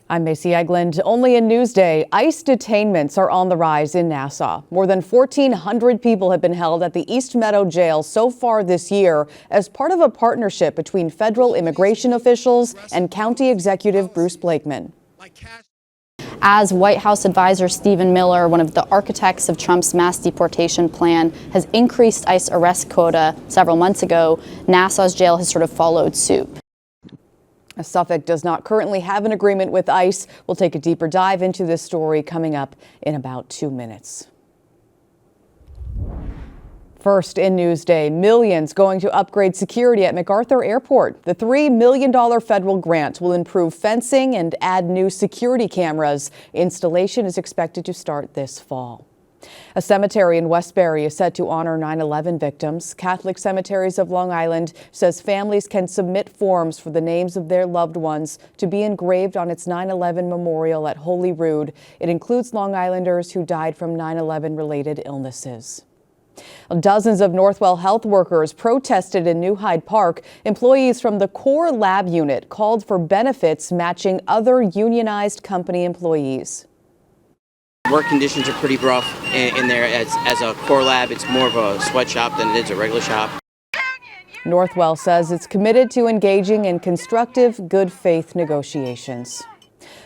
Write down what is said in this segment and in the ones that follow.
I'm Macy Egland. Only in Newsday, ICE detainments are on the rise in Nassau. More than 1,400 people have been held at the East Meadow Jail so far this year as part of a partnership between federal immigration officials and County Executive Bruce Blakeman. As White House advisor Stephen Miller, one of the architects of Trump's mass deportation plan, has increased ICE arrest quota several months ago, Nassau's jail has sort of followed suit. Suffolk does not currently have an agreement with ICE. We'll take a deeper dive into this story coming up in about 2 minutes. First in Newsday, millions going to upgrade security at MacArthur Airport. The $3 million federal grant will improve fencing and add new security cameras. Installation is expected to start this fall. A cemetery in Westbury is set to honor 9/11 victims. Catholic Cemeteries of Long Island says families can submit forms for the names of their loved ones to be engraved on its 9/11 memorial at Holyrood. It includes Long Islanders who died from 9/11 related illnesses. Dozens of Northwell health workers protested in New Hyde Park. Employees from the core lab unit called for benefits matching other unionized company employees. Work conditions are pretty rough in there. As a core lab, it's more of a sweatshop than it is a regular shop. Northwell says it's committed to engaging in constructive, good faith negotiations.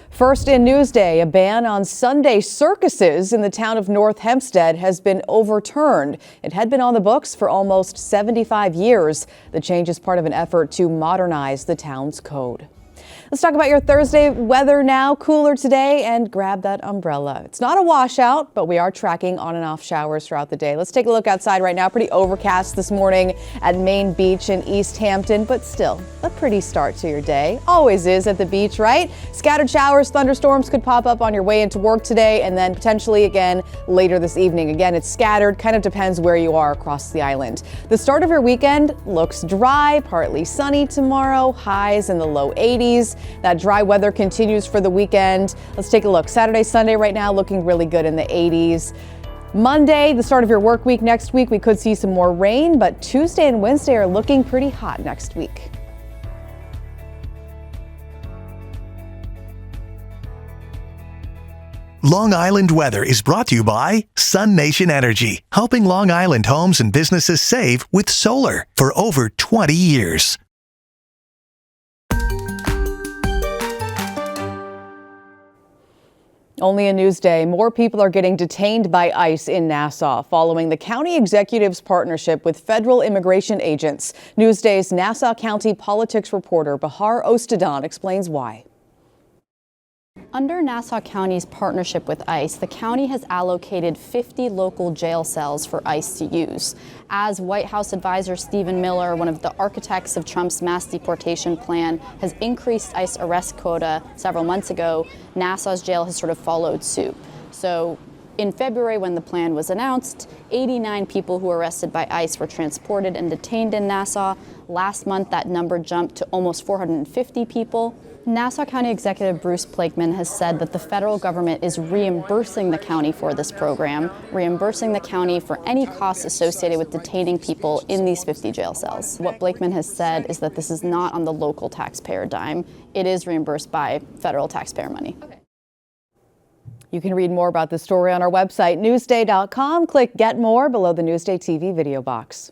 First in Newsday, a ban on Sunday circuses in the town of North Hempstead has been overturned. It had been on the books for almost 75 years. The change is part of an effort to modernize the town's code. Let's talk about your Thursday weather now. Cooler today, and grab that umbrella. It's not a washout, but we are tracking on and off showers throughout the day. Let's take a look outside right now. Pretty overcast this morning at Main Beach in East Hampton, but still a pretty start to your day. Always is at the beach, right? Scattered showers, thunderstorms could pop up on your way into work today and then potentially again later this evening. Again, it's scattered, kind of depends where you are across the island. The start of your weekend looks dry, partly sunny tomorrow, highs in the low 80s. That dry weather continues for the weekend. Let's take a look. Saturday, Sunday right now looking really good in the 80s. Monday, the start of your work week next week, we could see some more rain, but Tuesday and Wednesday are looking pretty hot next week. Long Island weather is brought to you by Sun Nation Energy, helping Long Island homes and businesses save with solar for over 20 years. Only a Newsday, more people are getting detained by ICE in Nassau following the county executive's partnership with federal immigration agents. Newsday's Nassau County politics reporter Bahar Ostadon explains why. Under Nassau County's partnership with ICE, the county has allocated 50 local jail cells for ICE to use. As White House advisor Stephen Miller, one of the architects of Trump's mass deportation plan, has increased ICE arrest quota several months ago, Nassau's jail has sort of followed suit. So in February, when the plan was announced, 89 people who were arrested by ICE were transported and detained in Nassau. Last month, that number jumped to almost 450 people. Nassau County Executive Bruce Blakeman has said that the federal government is reimbursing the county for this program, reimbursing the county for any costs associated with detaining people in these 50 jail cells. What Blakeman has said is that this is not on the local taxpayer dime. It is reimbursed by federal taxpayer money. You can read more about this story on our website, newsday.com. Click Get More below the Newsday TV video box.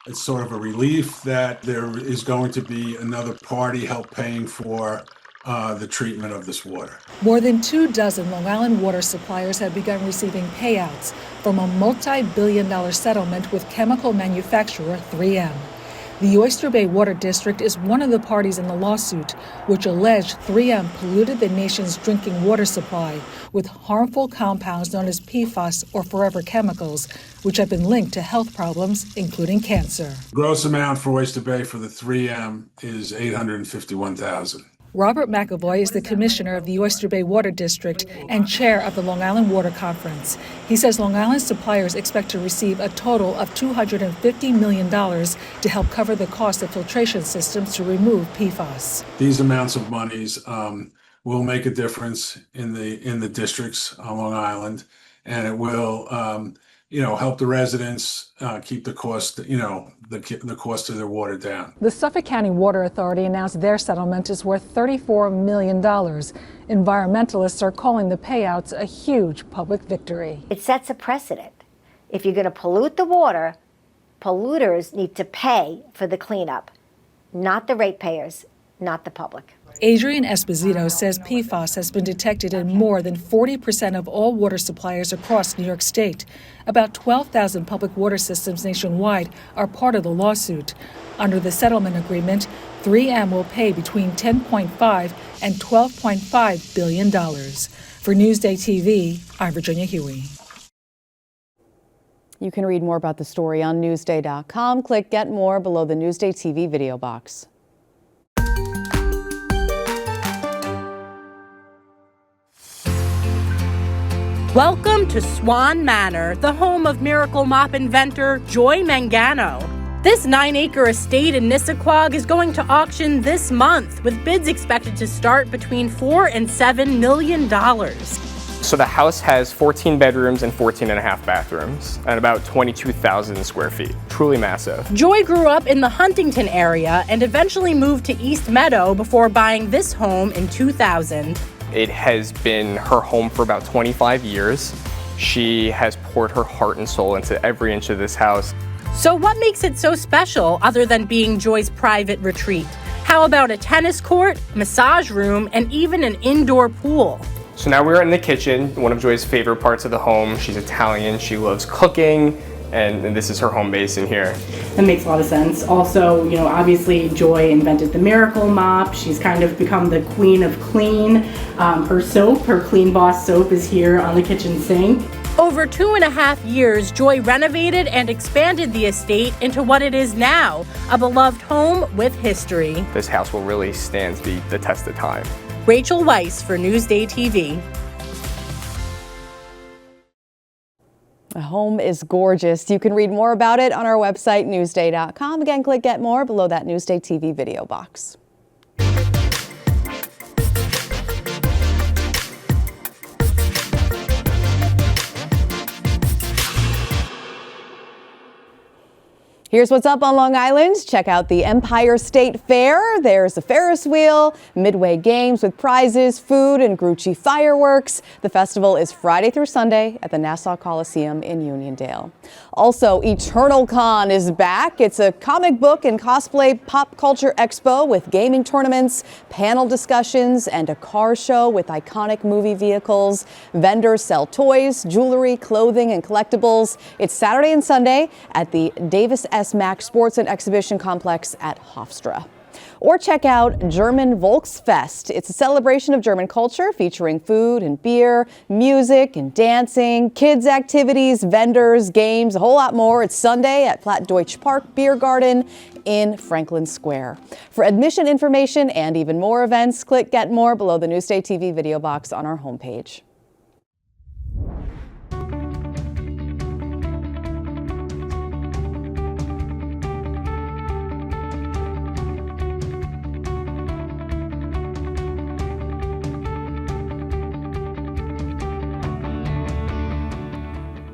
It's sort of a relief that there is going to be another party help paying for the treatment of this water. More than 24 Long Island water suppliers have begun receiving payouts from a multi-billion-dollar settlement with chemical manufacturer 3M. The Oyster Bay Water District is one of the parties in the lawsuit, which alleged 3M polluted the nation's drinking water supply with harmful compounds known as PFAS or forever chemicals, which have been linked to health problems, including cancer. Gross amount for Oyster Bay for the 3M is $851,000. Robert McAvoy is the commissioner of the Oyster Bay Water District and chair of the Long Island Water Conference. He says Long Island suppliers expect to receive a total of $250 million to help cover the cost of filtration systems to remove PFAS. These amounts of monies will make a difference in the districts on Long Island, and it will, help the residents keep the cost, the cost of their water down. The Suffolk County Water Authority announced their settlement is worth $34 million. Environmentalists are calling the payouts a huge public victory. It sets a precedent. If you're going to pollute the water, polluters need to pay for the cleanup, not the ratepayers, not the public. Adrian Esposito says PFAS has been detected in more than 40% of all water suppliers across New York State. About 12,000 public water systems nationwide are part of the lawsuit. Under the settlement agreement, 3M will pay between $10.5 and $12.5 billion. For Newsday TV, I'm Virginia Huey. You can read more about the story on Newsday.com. Click Get More below the Newsday TV video box. Welcome to Swan Manor, the home of miracle mop inventor Joy Mangano. This 9-acre estate in Nissaquag is going to auction this month, with bids expected to start between $4 and $7 million. So the house has 14 bedrooms and 14 and a half bathrooms and about 22,000 square feet. Truly massive. Joy grew up in the Huntington area and eventually moved to East Meadow before buying this home in 2000. It has been her home for about 25 years. She has poured her heart and soul into every inch of this house. So what makes it so special other than being Joy's private retreat? How about a tennis court, massage room, and even an indoor pool? So now we're in the kitchen, one of Joy's favorite parts of the home. She's Italian, she loves cooking, and this is her home base in here. That makes a lot of sense. Also, obviously Joy invented the miracle mop. She's kind of become the queen of clean. Her soap, her Clean Boss soap, is here on the kitchen sink. Over 2.5 years, Joy renovated and expanded the estate into what it is now, a beloved home with history. This house will really stand the test of time. Rachel Weiss for Newsday TV. The home is gorgeous. You can read more about it on our website, Newsday.com. Again, click Get More below that Newsday TV video box. Here's what's up on Long Island. Check out the Empire State Fair. There's a Ferris wheel, Midway games with prizes, food, and Grucci fireworks. The festival is Friday through Sunday at the Nassau Coliseum in Uniondale. Also, Eternal Con is back. It's a comic book and cosplay pop culture expo with gaming tournaments, panel discussions, and a car show with iconic movie vehicles. Vendors sell toys, jewelry, clothing, and collectibles. It's Saturday and Sunday at the Davis S. Mack Sports and Exhibition Complex at Hofstra. Or check out German Volksfest. It's a celebration of German culture featuring food and beer, music and dancing, kids activities, vendors, games, a whole lot more. It's Sunday at Plattdeutsch Park Beer Garden in Franklin Square. For admission information and even more events, click Get More below the Newsday TV video box on our homepage.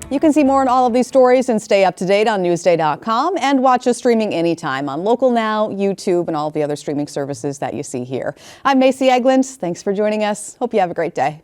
You can see more on all of these stories and stay up to date on Newsday.com and watch us streaming anytime on Local Now, YouTube, and all the other streaming services that you see here. I'm Macy Eglund. Thanks for joining us. Hope you have a great day.